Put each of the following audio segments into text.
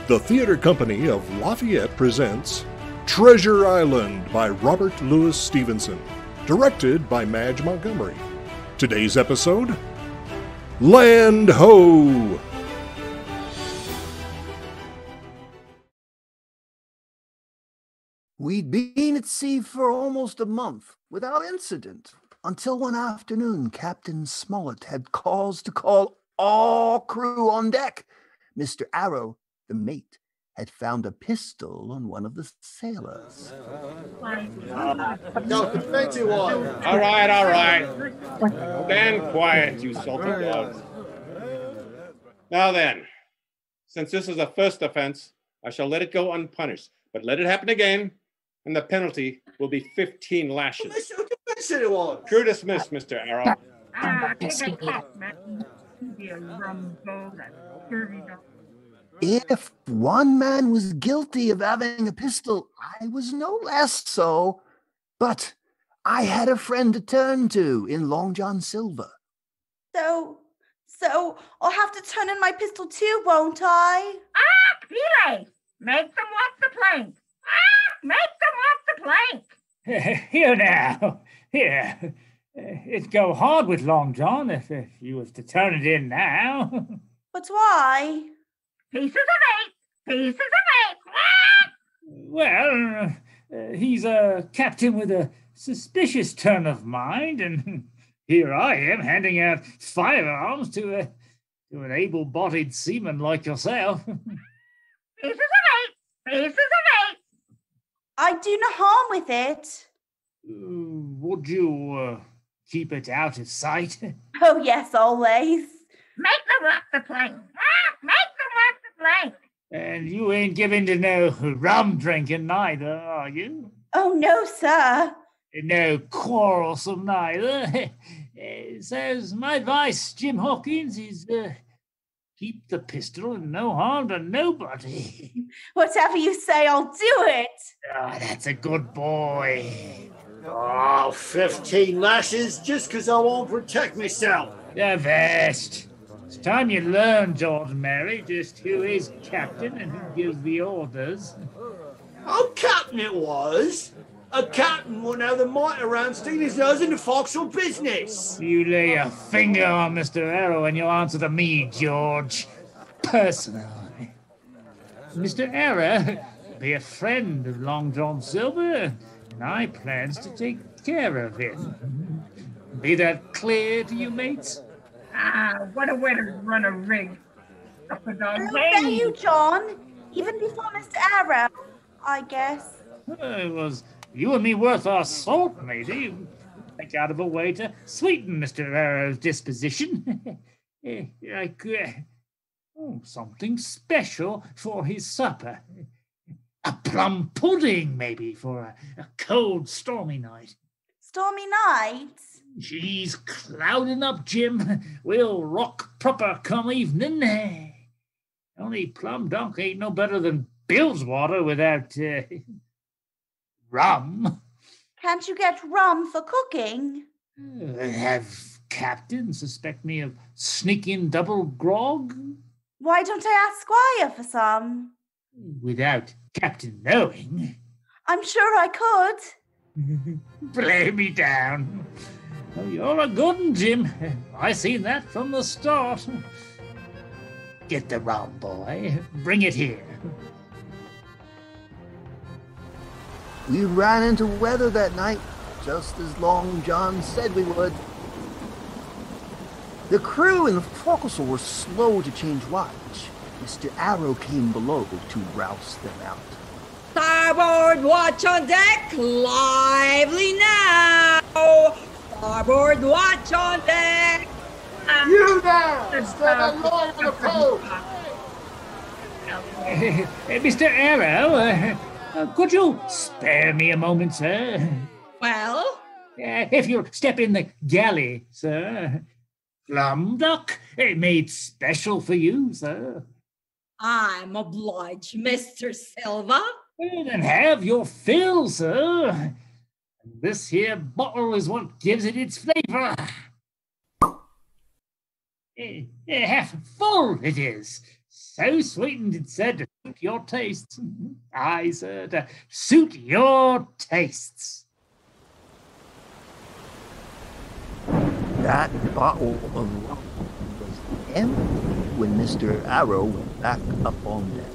The Theater Company of Lafayette presents Treasure Island by Robert Louis Stevenson, directed by Madge Montgomery. Today's episode, Land Ho! We'd been at sea for almost a month without incident, until one afternoon Captain Smollett had cause to call all crew on deck. Mr. Arrow, the mate, had found a pistol on one of the sailors. All right. Stand quiet, you salty dogs. Now then, since this is a first offense, I shall let it go unpunished. But let it happen again, and the penalty will be 15 lashes. True dismissed, Mr. Arrow. If one man was guilty of having a pistol, I was no less so. But I had a friend to turn to in Long John Silver. So I'll have to turn in my pistol too, won't I? Peely! Make them walk the plank! Make them walk the plank! Here now, here. It'd go hard with Long John if you was to turn it in now. But why? Pieces of eight! Pieces of eight! Well, he's a captain with a suspicious turn of mind, and here I am handing out firearms to an able-bodied seaman like yourself. Pieces of eight! Pieces of eight! I do no harm with it. Would you keep it out of sight? Oh, yes, always. Make them walk the plank! Make them walk the plank! And you ain't given to no rum drinking neither, are you? Oh, no, sir. No quarrelsome neither. Says my advice, Jim Hawkins, is keep the pistol and no harm to nobody. Whatever you say, I'll do it. Oh, that's a good boy. Oh, 15 lashes just because I won't protect myself. The best. It's time you learn, George Mary, just who is captain and who gives the orders. Oh, captain it was. A captain wouldn't have the might around sticking his nose in the forecastle business. You lay a finger on Mr. Arrow and you'll answer to me, George. Personally. Mr. Arrow be a friend of Long John Silver, and I plans to take care of him. Be that clear to you, mates? What a way to run a rig. Up and down. How dare you, John? Even before Mr. Arrow, I guess. It was you and me worth our salt, matey. Think out of a way to sweeten Mr. Arrow's disposition. Something special for his supper. A plum pudding, maybe, for a cold, stormy night. Stormy nights? She's clouding up, Jim. We'll rock proper come evening. Only plum dunk ain't no better than Bilgewater without rum. Can't you get rum for cooking? Have captain suspect me of sneaking double grog? Why don't I ask Squire for some? Without captain knowing. I'm sure I could. Play me down. You're a good one, Jim. I seen that from the start. Get the rum, boy. Bring it here. We ran into weather that night, just as Long John said we would. The crew in the forecastle were slow to change watch. Mr. Arrow came below to rouse them out. Starboard watch on deck, lively now! Starboard watch on deck! You there! Stand along on the post! Mr. Arrow, could you spare me a moment, sir? Well? If you'll step in the galley, sir. Plum duck, made special for you, sir. I'm obliged, Mr. Silver. Then have your fill, sir. This here bottle is what gives it its flavor. Half full it is. So sweetened, it's said, to suit your tastes. Aye, sir, to suit your tastes. That bottle of rum was empty when Mr. Arrow went back up on deck.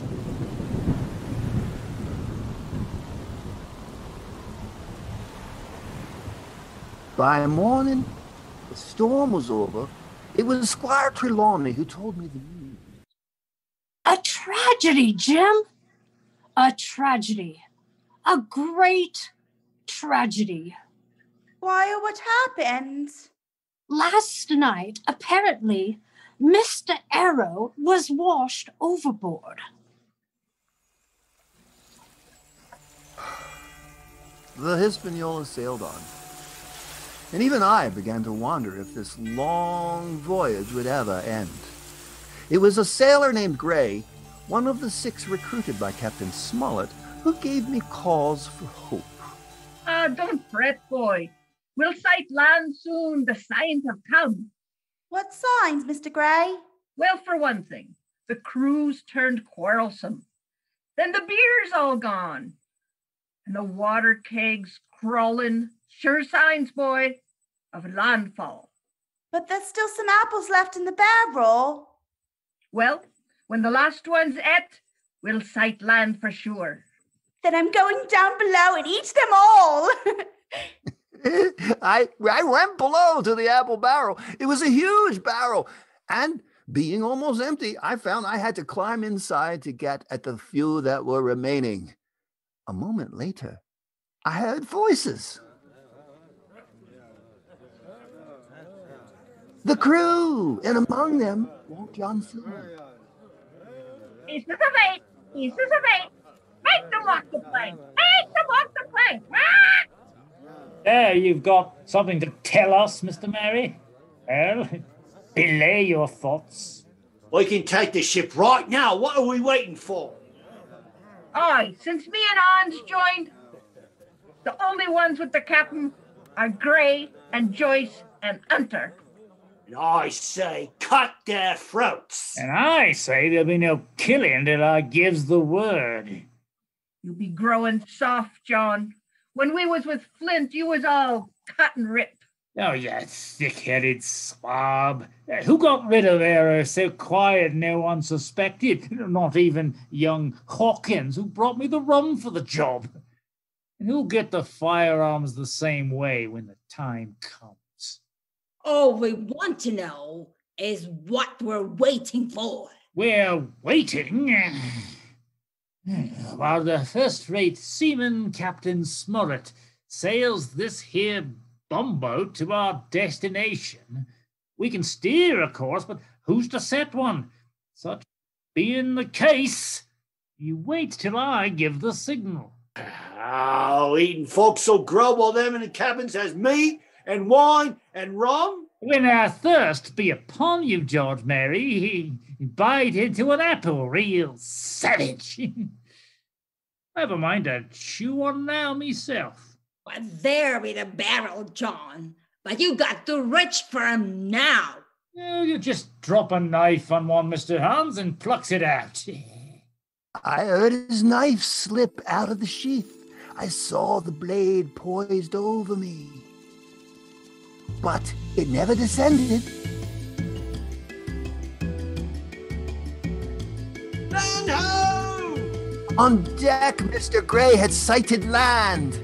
By morning, the storm was over. It was Squire Trelawney who told me the news. A tragedy, Jim. A tragedy. A great tragedy. Why, what happened? Last night, apparently, Mr. Arrow was washed overboard. The Hispaniola sailed on. And even I began to wonder if this long voyage would ever end. It was a sailor named Gray, one of the 6 recruited by Captain Smollett, who gave me cause for hope. Don't fret, boy. We'll sight land soon. The signs have come. What signs, Mr. Gray? Well, for one thing, the crew's turned quarrelsome. Then the beer's all gone. And the water kegs crawling. Sure signs, boy, of landfall. But there's still some apples left in the barrel. Well, when the last one's et, we'll sight land for sure. Then I'm going down below and eat them all. I went below to the apple barrel. It was a huge barrel. And being almost empty, I found I had to climb inside to get at the few that were remaining. A moment later, I heard voices. The crew, and among them, Long John Silver. Pieces of 8, pieces of 8. Make them walk the plank. Make them walk the plank. There, you've got something to tell us, Mr. Mary. Well, belay your thoughts. We can take the ship right now. What are we waiting for? Aye, since me and Hans joined, the only ones with the captain are Gray and Joyce and Hunter. And I say, cut their throats. And I say there'll be no killing till I gives the word. You be growing soft, John. When we was with Flint, you was all cut and rip. Oh, you thick-headed slob. Who got rid of Arrow so quiet no one suspected? Not even young Hawkins, who brought me the rum for the job. And who'll get the firearms the same way when the time comes? All we want to know is what we're waiting for. We're waiting while the first-rate seaman, Captain Smollett, sails this here bumboat to our destination. We can steer, of course, but who's to set one? Such being the case, you wait till I give the signal. Oh, eating forecastle grub while them in the cabins has meat and wine and rum? When our thirst be upon you, George Mary, bite into an apple real savage. Never mind, I'd chew one now myself. But there be the barrel, John. But you got to reach for him now. Oh, you just drop a knife on one, Mr. Hans, and plucks it out. I heard his knife slip out of the sheath. I saw the blade poised over me. But it never descended. Land ho! On deck, Mr. Gray had sighted land.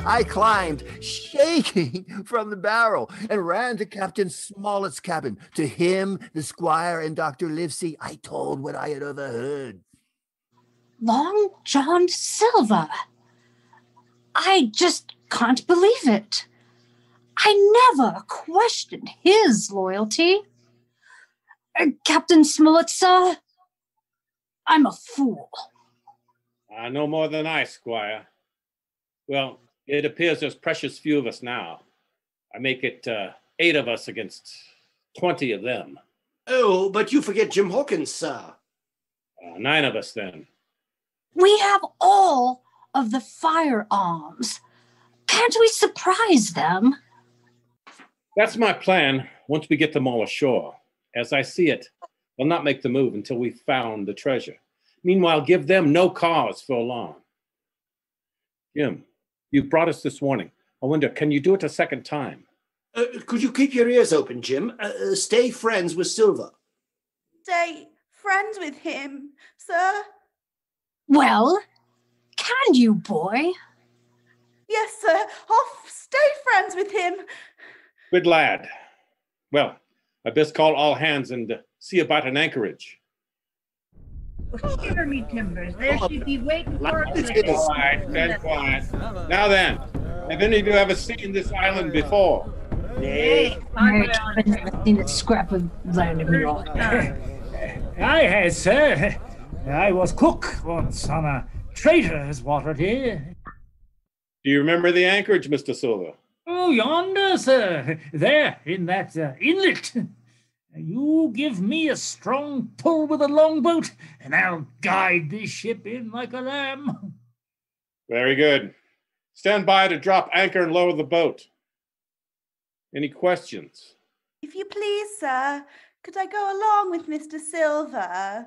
I climbed, shaking from the barrel, and ran to Captain Smollett's cabin. To him, the Squire, and Dr. Livesey, I told what I had overheard. Long John Silver. I just can't believe it. I never questioned his loyalty. Captain Smollett, sir, I'm a fool. No more than I, Squire. Well, it appears there's precious few of us now. I make it 8 of us against 20 of them. Oh, but you forget Jim Hawkins, sir. 9 of us then. We have all of the firearms. Can't we surprise them? That's my plan once we get them all ashore. As I see it, They'll not make the move until we've found the treasure. Meanwhile, give them no cause for alarm. Jim, you brought us this warning. I wonder, can you do it a second time? Could you keep your ears open, Jim? Stay friends with Silver. Stay friends with him, sir? Well, can you, boy? Yes, sir. I'll stay friends with him. Good lad. Well, I best call all hands and see about an anchorage. Well, shiver me timbers. There she'd be waiting for us. All right, dead quiet. Now then, have any of you ever seen this island before? Hey, I've never seen a scrap of land in New York. I had, sir. I was cook once on a trader's water here. Do you remember the anchorage, Mr. Silver? Oh, yonder, sir. There, in that inlet. You give me a strong pull with a longboat, and I'll guide this ship in like a lamb. Very good. Stand by to drop anchor and lower the boat. Any questions? If you please, sir, could I go along with Mr. Silver?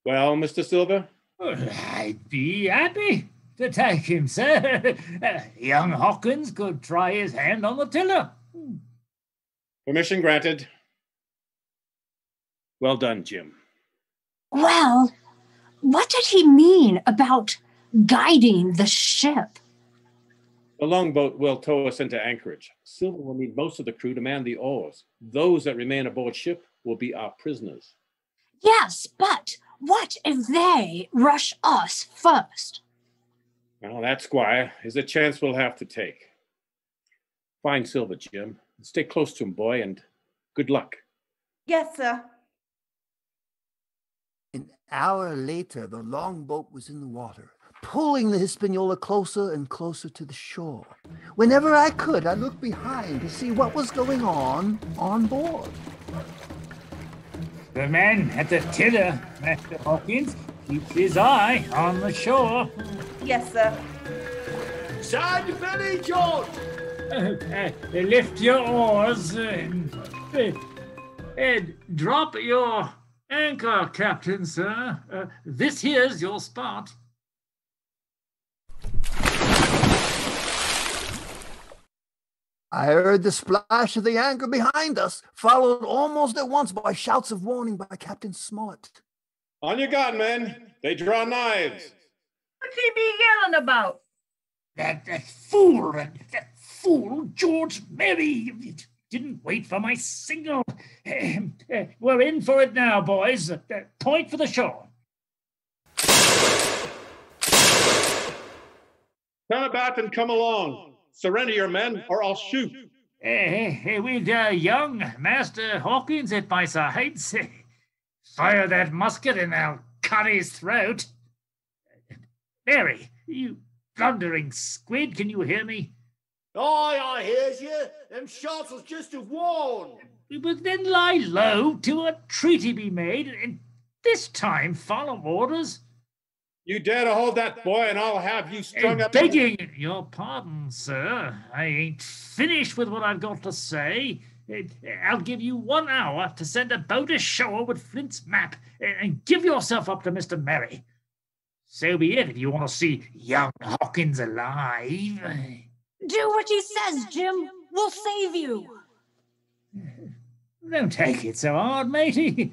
Well, Mr. Silver? I'd be happy to take him, sir. Young Hawkins could try his hand on the tiller. Permission granted. Well done, Jim. Well, what did he mean about guiding the ship? The longboat will tow us into anchorage. Silver will need most of the crew to man the oars. Those that remain aboard ship will be our prisoners. Yes, but what if they rush us first? Well, that, Squire, is a chance we'll have to take. Find Silver, Jim. Stay close to him, boy, and good luck. Yes, sir. An hour later, the longboat was in the water, pulling the Hispaniola closer and closer to the shore. Whenever I could, I looked behind to see what was going on board. The man at the tiller, Master Hawkins, keeps his eye on the shore. Yes, sir. Side belly, George! Lift your oars and drop your anchor, Captain, sir. This here's your spot. I heard the splash of the anchor behind us, followed almost at once by shouts of warning by Captain Smollett. On your guard, men. They draw knives. What's he be yelling about? That fool, George Merry, didn't wait for my signal. We're in for it now, boys. Point for the shore. Turn about and come along. Surrender your men, or I'll shoot. With young Master Hawkins at my sides. Fire that musket and I'll cut his throat. Mary, you blundering squid, can you hear me? Aye, I hears you. Them shots was just a warn. But then lie low till a treaty be made, and this time follow orders. You dare to hold that boy, and I'll have you strung up. Begging your pardon, sir. I ain't finished with what I've got to say. I'll give you 1 hour to send a boat ashore with Flint's map and give yourself up to Mr. Merry. So be it if you want to see young Hawkins alive. Do what he says, Jim. We'll save you. Don't take it so hard, matey.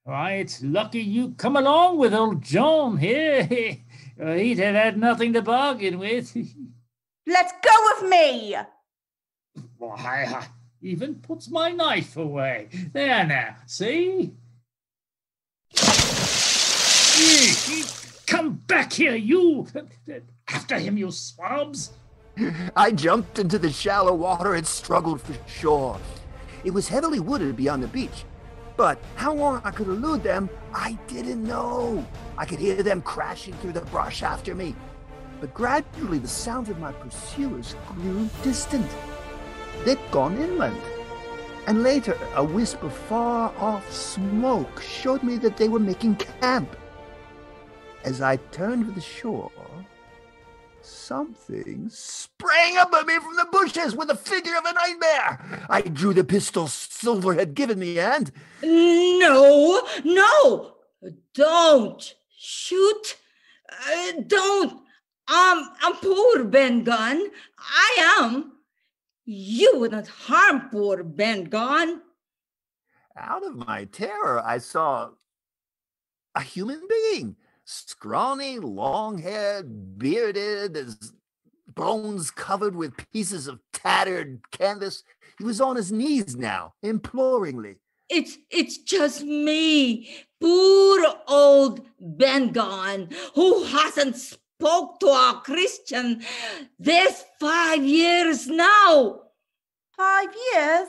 Why, it's lucky you come along with old John here. He'd have had nothing to bargain with. Let's go with me. Why, I even puts my knife away. There now, see? Come back here, you! After him, you swabs! I jumped into the shallow water and struggled for shore. It was heavily wooded beyond the beach, but how long I could elude them, I didn't know. I could hear them crashing through the brush after me. But gradually the sounds of my pursuers grew distant. They'd gone inland. And later, a wisp of far-off smoke showed me that they were making camp. As I turned to the shore, Something sprang up at me from the bushes with the figure of a nightmare. I drew the pistol Silver had given me and... No, don't shoot. Don't. I'm poor Ben Gunn. I am. You wouldn't harm poor Ben Gunn. Out of my terror, I saw a human being, scrawny, long-haired, bearded, his bones covered with pieces of tattered canvas. He was on his knees now, imploringly. It's just me, poor old Ben Gunn, who hasn't spoke to a Christian this 5 years now. 5 years?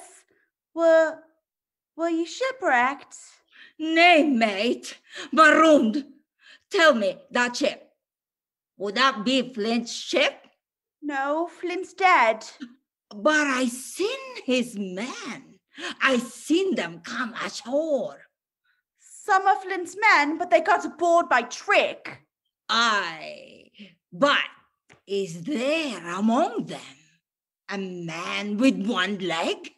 Were you shipwrecked? Nay, mate, marooned. Tell me, that ship, would that be Flint's ship? No, Flint's dead. But I seen his men. I seen them come ashore. Some of Flint's men, but they got aboard by trick. Aye, but is there among them a man with one leg?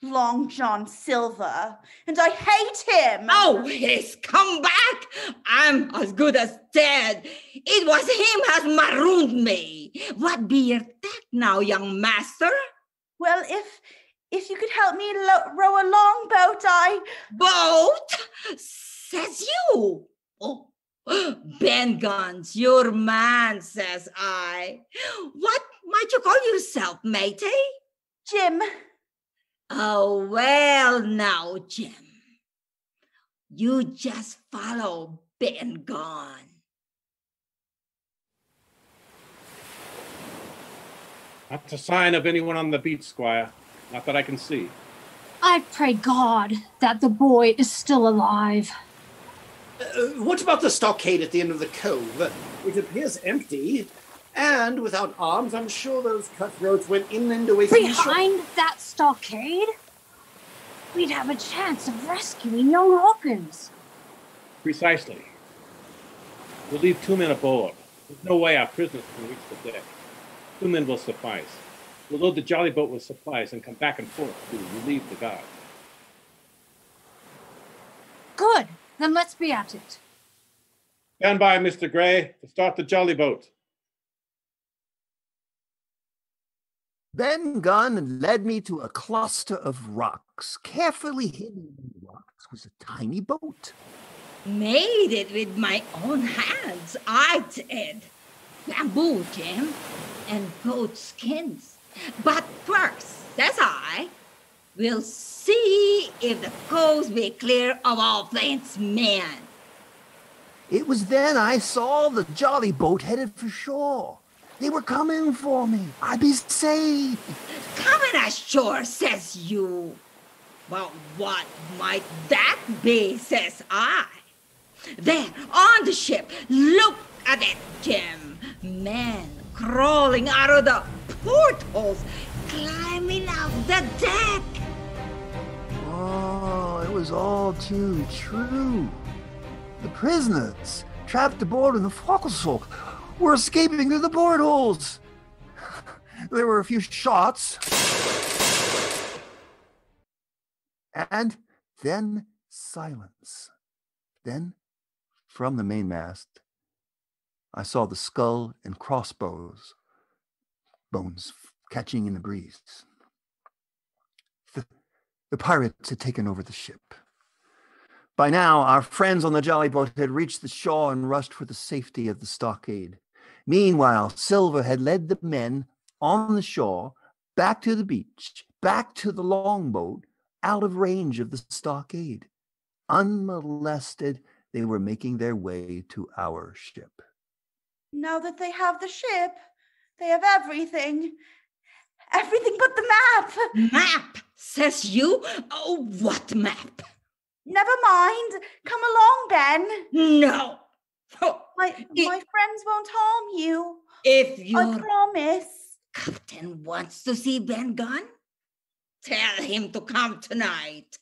Long John Silver, and I hate him. Oh, he's come back. I'm as good as dead. It was him has marooned me. What be your take now, young master? Well, if you could help me row a longboat, Boat? Says you. Oh, Ben Gunn's your man, says I. What might you call yourself, matey? Jim. Oh, well now, Jim. You just follow Ben Gunn. Not a sign of anyone on the beach, Squire. Not that I can see. I pray God that the boy is still alive. What about the stockade at the end of the cove? It appears empty. And without arms, I'm sure those cutthroats went inland away from the shore. Behind that stockade, we'd have a chance of rescuing young Hawkins. Precisely. We'll leave 2 men aboard. There's no way our prisoners can reach the deck. 2 men will suffice. We'll load the jolly boat with supplies and come back and forth to relieve the guard. Good. Then let's be at it. Stand by, Mr. Gray, to start the jolly boat. Ben Gunn led me to a cluster of rocks. Carefully hidden in the rocks was a tiny boat. Made it with my own hands, I did. Bamboo, Jim, and goat skins. But first, says I, we'll see if the coast be clear of all Flint's men. It was then I saw the jolly boat headed for shore. They were coming for me. I'd be safe. Coming ashore, says you. Well, what might that be, says I. There, on the ship, look at it, Jim. Men crawling out of the portholes, climbing out the deck. Oh, it was all too true. The prisoners, trapped aboard in the forecastle, were escaping through the portholes. There were a few shots. And then silence. Then, from the mainmast, I saw the skull and crossbones bones catching in the breeze. The pirates had taken over the ship. By now, our friends on the jolly boat had reached the shore and rushed for the safety of the stockade. Meanwhile, Silver had led the men on the shore back to the beach, back to the longboat, out of range of the stockade. Unmolested, they were making their way to our ship. Now that they have the ship, they have everything. Everything but the map. Map, says you? Oh, what map? Never mind. Come along, Ben. No. My friends won't harm you. If you... I promise. Captain wants to see Ben Gunn, tell him to come tonight,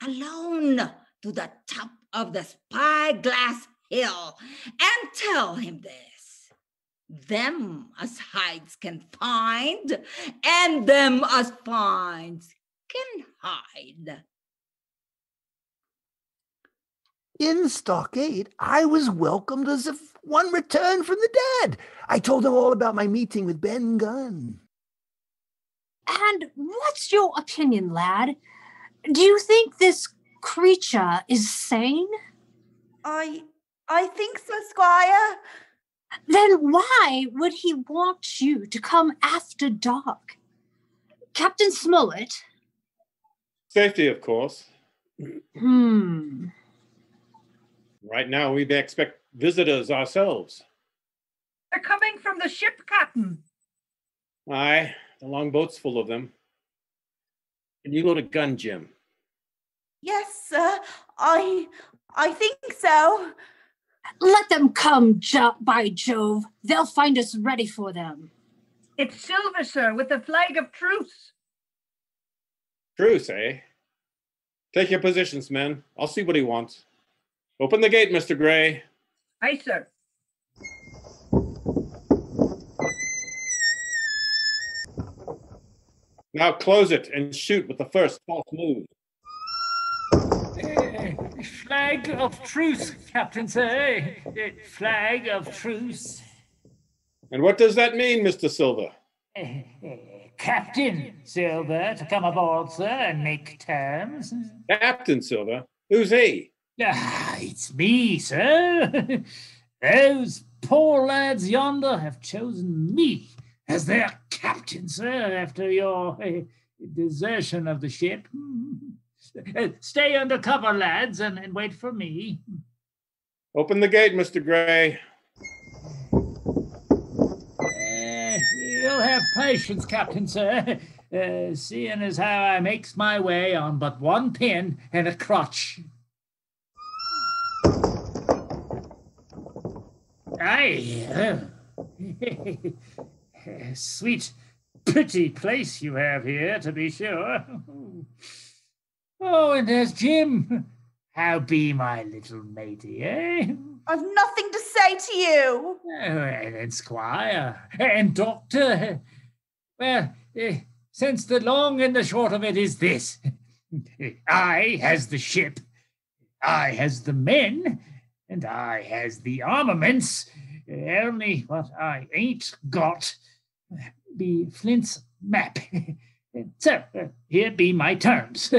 alone, to the top of the spyglass hill, and tell him this. them as hides can find, and them as finds can hide. In Stockade, I was welcomed as if one returned from the dead. I told them all about my meeting with Benn Gunn. And what's your opinion, lad? Do you think this creature is sane? I think so, Squire. Then why would he want you to come after dark? Captain Smollett? Safety, of course. Right now, we expect visitors ourselves. They're coming from the ship, Captain. Aye, the long boat's full of them. Can you load a gun, Jim? Yes, sir. I think so. Let them come, by Jove. They'll find us ready for them. It's Silver, sir, with the flag of truce. Truce, eh? Take your positions, men. I'll see what he wants. Open the gate, Mr. Gray. Aye, sir. Now close it and shoot with the first false move. Flag of truce, Captain, sir. Flag of truce. And what does that mean, Mr. Silver? Captain Silver to come aboard, sir, and make terms. Captain Silver? Who's he? It's me, sir. Those poor lads yonder have chosen me as their captain, sir, after your desertion of the ship. Stay under cover, lads, and wait for me. Open the gate, Mr. Gray. You'll have patience, Captain, sir, seeing as how I makes my way on but one pin and a crutch. Aye. Sweet, pretty place you have here, to be sure. Oh, and there's Jim. How be my little matey, eh? I've nothing to say to you. And Squire, and Doctor. Well, since the long and the short of it is this. I has the ship, I has the men, and I has the armaments. Only what I ain't got be Flint's map. So, here be my terms.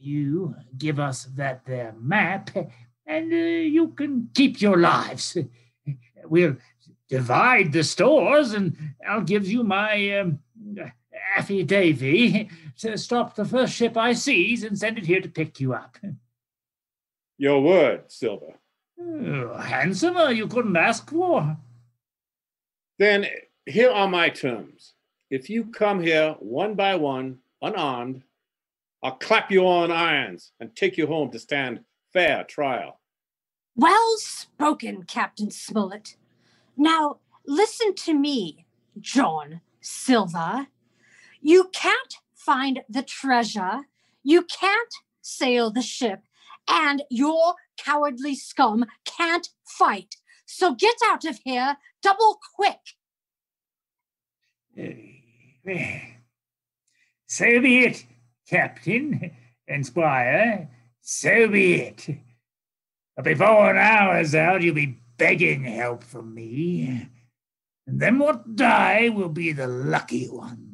You give us that there map, and you can keep your lives. We'll divide the stores, and I'll give you my affidavit to stop the first ship I seize and send it here to pick you up. Your word, Silver. Handsomer you couldn't ask for. Then here are my terms. If you come here one by one, unarmed, I'll clap you on irons and take you home to stand fair trial. Well spoken, Captain Smollett. Now, listen to me, John Silver. You can't find the treasure, you can't sail the ship, and your cowardly scum can't fight. So get out of here double quick. So be it, Captain and Squire, so be it. But before an hour's out, you'll be begging help from me. And them what die will be the lucky ones.